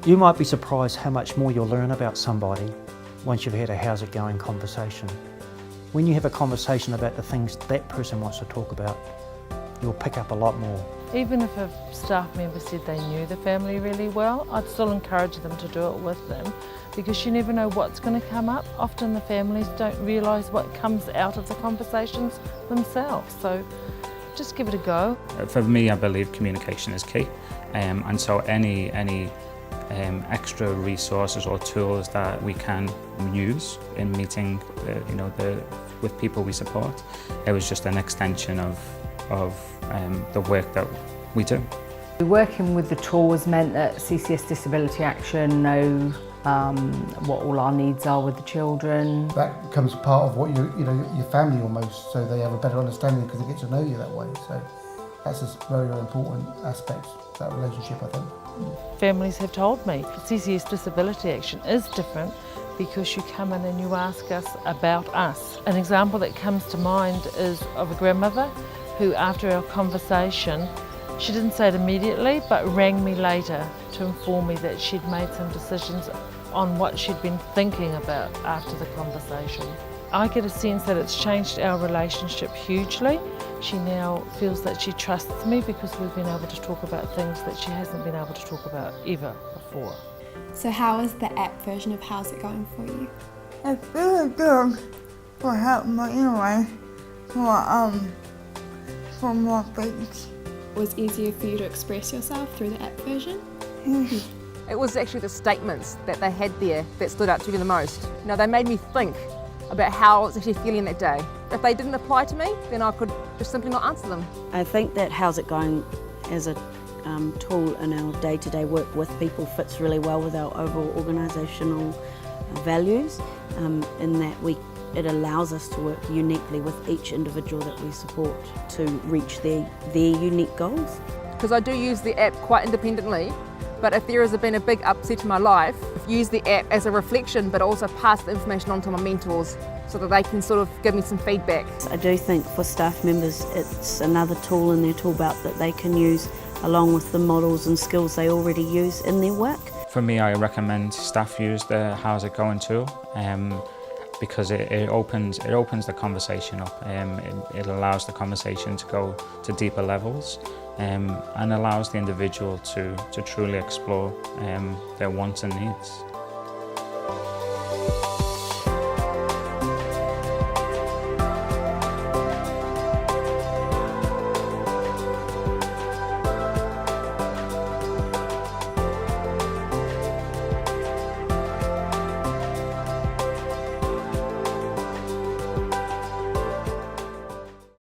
You might be surprised how much more you'll learn about somebody once you've had a how's it going conversation. When you have a conversation about the things that person wants to talk about, you'll pick up a lot more. Even if a staff member said they knew the family really well, I'd still encourage them to do it with them, because you never know what's going to come up. Often the families don't realise what comes out of the conversations themselves, so just give it a go. For me, I believe communication is key, and so any extra resources or tools that we can use in meeting with people we support, it was just an extension of the work that we do. Working with the tours meant that CCS Disability Action know what all our needs are with the children. That becomes part of what your family almost, so they have a better understanding because they get to know you that way. So that's a very, very important aspect of that relationship, I think. Families have told me CCS Disability Action is different because you come in and you ask us about us. An example that comes to mind is of a grandmother who, after our conversation, she didn't say it immediately but rang me later to inform me that she'd made some decisions on what she'd been thinking about after the conversation. I get a sense that it's changed our relationship hugely. She now feels that she trusts me because we've been able to talk about things that she hasn't been able to talk about ever before. So how is the app version of How's It Going for you? It's really good for helping me anyway, for more things. It was easier for you to express yourself through the app version? It was actually the statements that they had there that stood out to me the most. They made me think about how I was actually feeling that day. If they didn't apply to me, then I could just simply not answer them. I think that How's It Going as a tool in our day-to-day work with people fits really well with our overall organisational values, in that it allows us to work uniquely with each individual that we support to reach their unique goals. Because I do use the app quite independently, but if there has been a big upset in my life, use the app as a reflection, but also pass the information on to my mentors so that they can sort of give me some feedback. I do think for staff members it's another tool in their tool belt that they can use along with the models and skills they already use in their work. For me, I recommend staff use the How's It Going tool because it opens the conversation up. It allows the conversation to go to deeper levels and allows the individual to truly explore their wants and needs.